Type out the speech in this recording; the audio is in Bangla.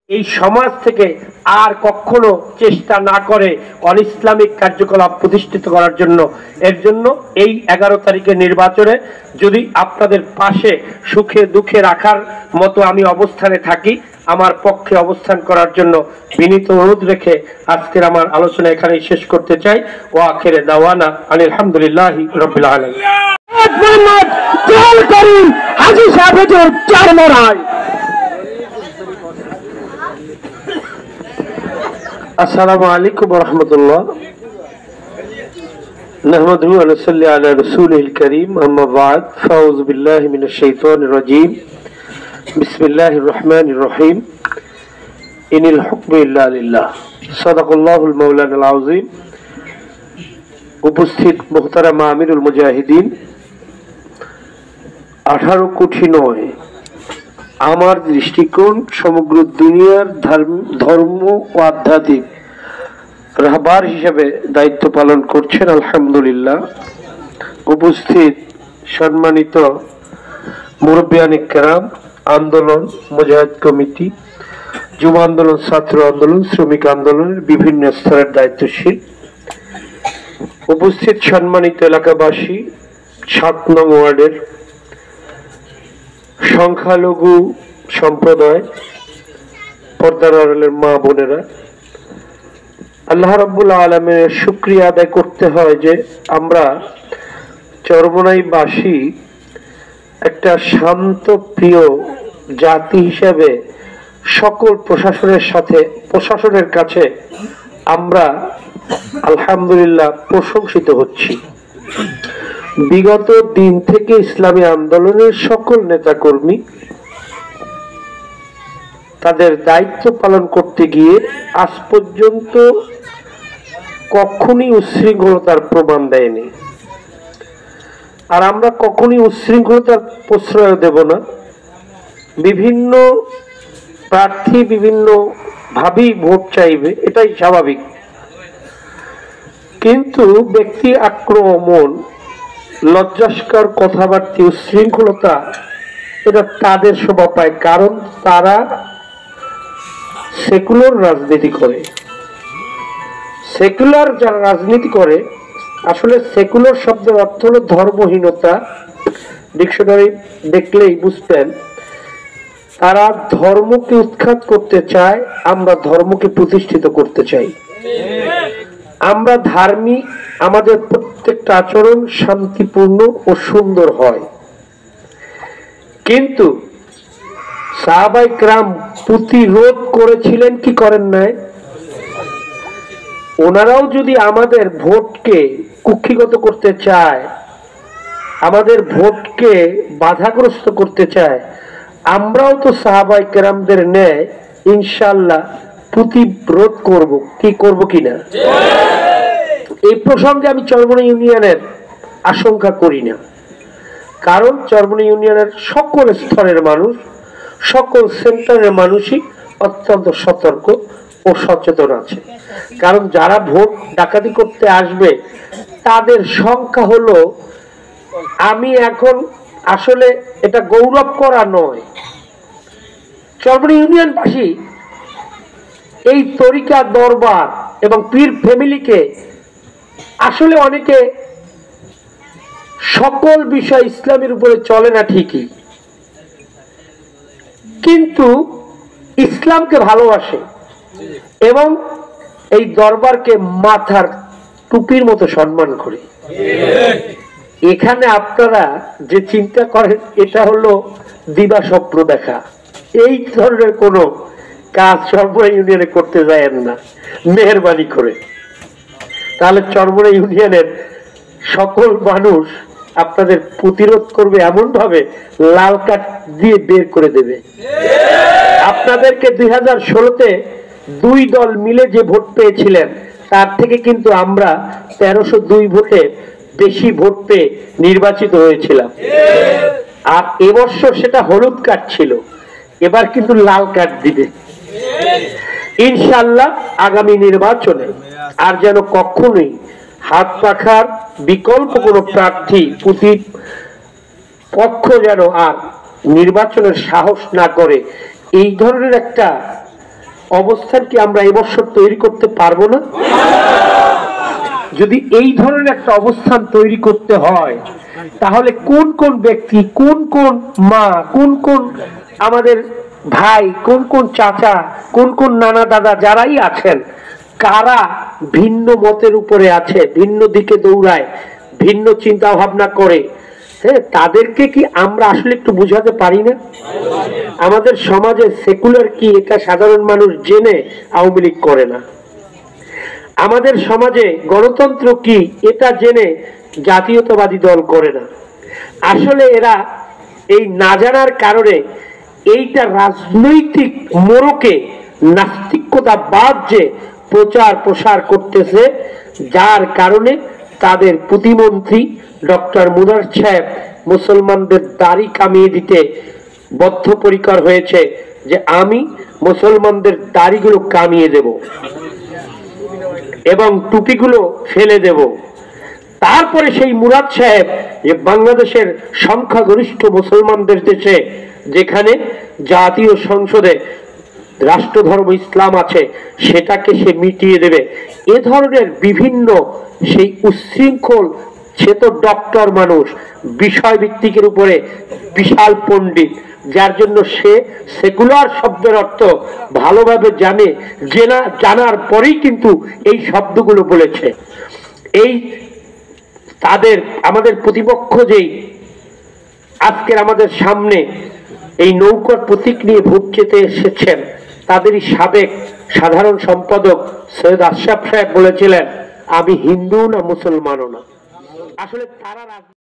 এই সমাজ থেকে আর কখনো চেষ্টা না করে অনিসলামিক কার্যকলাপ প্রতিষ্ঠিত করার জন্য। এর জন্য এই 11 তারিখের নির্বাচনে যদি আপনাদের পাশে সুখে দুঃখে রাখার মতো আমি অবস্থানে থাকি, আমার পক্ষে অবস্থান করার জন্য বিনীত অনুরোধ রেখে আজকের আমার আলোচনা এখানেই শেষ করতে চাই। ও আখিরে দাওয়ানা আলহামদুলিল্লাহি রাব্বিল আলামিন। হাজী সাহেবের চার মরায়। আসসালামু আলাইকুম ওয়া রাহমাতুল্লাহ। নাহমাদুহু ওয়া নুসাল্লি আলা রাসূলিল কারীম, আম্মা বা'দ। ফাউযু বিল্লাহি মিনাশ শাইতানির রাজীম। বিসমিল্লাহির রহমানির রহিম। ইনিল হুকমু ইল্লা লিল্লাহ। সাদাকাল্লাহুল মাওলানাল আযীম। উপস্থিত মুহতারাম আমিরুল মুজাহিদিন, 18 কোটি নয়, আমার দৃষ্টিকোণ সমগ্র দুনিয়ার ধর্ম ও আধ্যাত্মিক রাহবার হিসেবে দায়িত্ব পালন করছেন আলহামদুলিল্লাহ। উপস্থিত সম্মানিত মুরব্বিয়ানে কেরাম, আন্দোলন, মুজাহিদ কমিটি, যুব আন্দোলন, ছাত্র আন্দোলন, শ্রমিক আন্দোলনের বিভিন্ন স্তরের দায়িত্বশীল, উপস্থিত সম্মানিত এলাকাবাসী, 7 নং ওয়ার্ডের সংখ্যালঘু সম্প্রদায়, পর্দার আড়ালের মা বোনেরা, আল্লাহ রাব্বুল আলামিনের শুকরিয়া আদায় করতে হয় যে আমরা চরমনাইবাসী একটা শান্ত প্রিয় জাতি হিসেবে সকল প্রশাসনের কাছে আমরা আলহামদুলিল্লাহ প্রশংসিত হচ্ছি। বিগত দিন থেকে ইসলামী আন্দোলনের সকল নেতাকর্মী তাদের দায়িত্ব পালন করতে গিয়ে আজ পর্যন্ত কখনই উচ্ছৃঙ্খলতার প্রমাণ দেয়নি, আর আমরা কখনই উচ্ছৃঙ্খলতার প্রশ্রয় দেব না। বিভিন্ন প্রার্থী বিভিন্ন ভাবেই ভোট চাইবে, এটাই স্বাভাবিক, কিন্তু ব্যক্তি আক্রমণ, লজ্জাস্কর কথাবার্তা, উচ্ছৃঙ্খলতা এটা তাদের শোভা পায়, কারণ তারা সেকুলার রাজনীতি করে। সেকুলার যারা রাজনীতি করে, আসলে সেকুলার শব্দের অর্থ হলো ধর্মহীনতা। ডিকশনারি দেখলেই বুঝতেন, তারা ধর্মকে উৎখাত করতে চায়, আমরা ধর্মকে প্রতিষ্ঠিত করতে চাই। আমরা ধার্মিক, আমাদের প্রত্যেকটা আচরণ শান্তিপূর্ণ ও সুন্দর হয়, কিন্তু সাহাবায়ে কেরাম প্রতিরোধ করেছিলেন কি করেন নাই? ওনারাও যদি আমাদের ভোটকে কুক্ষিগত করতে চায়, আমাদের ভোটকে বাধাগ্রস্ত করতে চায়, আমরাও তো সাহাবায়ে কেরামদের ন্যায় ইনশাআল্লাহ প্রতিরোধ করব, কি করব কিনা। এই প্রসঙ্গে আমি চরমনাই ইউনিয়নের আশঙ্কা করি না, কারণ চরমনাই ইউনিয়নের সকল স্তরের মানুষ, সকল সেন্টারের মানুষই অত্যন্ত সতর্ক ও সচেতন আছে। কারণ যারা ভোট ডাকাতি করতে আসবে তাদের সংখ্যা হলো, আমি এখন আসলে এটা গৌরব করা নয়, চরমনাই ইউনিয়নবাসী এই তরিকা দরবার এবং পীর ফ্যামিলিকে আসলে অনেকে সকল বিষয় ইসলামের উপরে চলে না ঠিকই, কিন্তু ইসলামকে ভালোবাসে এবং এই দরবারকে মাথার টুপির মতো সম্মান করে। এখানে আপনারা যে চিন্তা করেন এটা হলো দিবা স্বপ্ন দেখা, এই ধরনের কোনো কাজ চরমনাই ইউনিয়নে করতে যায়েন না মেহেরবানি করে, তাহলে চরমনাই ইউনিয়নের সকল মানুষ আপনাদের প্রতিরোধ করবে, এমন ভাবে লাল কার্ড দিয়ে বের করে দেবে। আপনাদেরকে 2016-তে 2 দল মিলে যে ভোট পেয়েছিলেন, তার থেকে কিন্তু আমরা 1302 ভোটে বেশি ভোট পেয়ে নির্বাচিত হয়েছিলাম। আর এবছর সেটা হলুদ কার্ড ছিল, এবার কিন্তু লাল কার্ড দিবে ইনশাআল্লাহ আগামী নির্বাচনে। আর যেন কখনোই হাত পাখার বিকল্প কোনো প্রার্থী প্রতিপক্ষ যেন আর নির্বাচনের সাহস না করে, এই ধরনের একটা অবস্থান কি আমরা এবছর তৈরি করতে পারবো না? যদি এই ধরনের একটা অবস্থান তৈরি করতে হয়, তাহলে কোন কোন ব্যক্তি, কোন কোন মা, কোন কোন আমাদের ভাই, কোন কোন চাচা, কোন কোন নানা দাদা যারাই আছেন, কারা ভিন্ন মতের উপরে আছে, ভিন্ন দিকে দৌড়ায়, ভিন্ন চিন্তা ভাবনা করে, হ্যাঁ, তাদেরকে কি আমরা আসলে একটু বুঝাতে পারি না? আমাদের সমাজে সেকুলার কি এটা সাধারণ মানুষ জেনে আওয়ামী লীগ করে না। আমাদের সমাজে গণতন্ত্র কি এটা জেনে জাতীয়তাবাদী দল করে না। আসলে এরা এই না জানার কারণে এইটা রাজনৈতিক মোড়কে নাস্তিকতা বাদ যে প্রচার প্রসার করতেছে, যার কারণে তাদের প্রতিমন্ত্রী ডক্টর মুনার সাহেব মুসলমানদের দাড়ি কামিয়ে দিতে বদ্ধপরিকর হয়েছে যে আমি মুসলমানদের দাড়িগুলো কামিয়ে দেব এবং টুপিগুলো ফেলে দেব। তারপরে সেই মুরাদ সাহেব যে বাংলাদেশের সংখ্যাগরিষ্ঠ মুসলমানদের দেশে, যেখানে জাতীয় সংসদে রাষ্ট্রধর্ম ইসলাম আছে, সেটাকে সে মিটিয়ে দেবে। এ ধরনের বিভিন্ন সেই উচ্ছৃঙ্খল, সে তো ডক্টর মানুষ, বিষয় ভিত্তিকের উপরে বিশাল পণ্ডিত, যার জন্য সে সেকুলার শব্দের অর্থ ভালোভাবে জানে, জানার পরেই কিন্তু এই শব্দগুলো বলেছে। এই তাদের আমাদের প্রতিপক্ষ যেই আজকের আমাদের সামনে এই নৌকার প্রতীক নিয়ে ভোট চেতে এসেছেন, তাদেরই সাবেক সাধারণ সম্পাদক সৈয়দ আশরাফ সাহেব বলেছিলেন, আমি হিন্দু না মুসলমানও না। আসলে তারা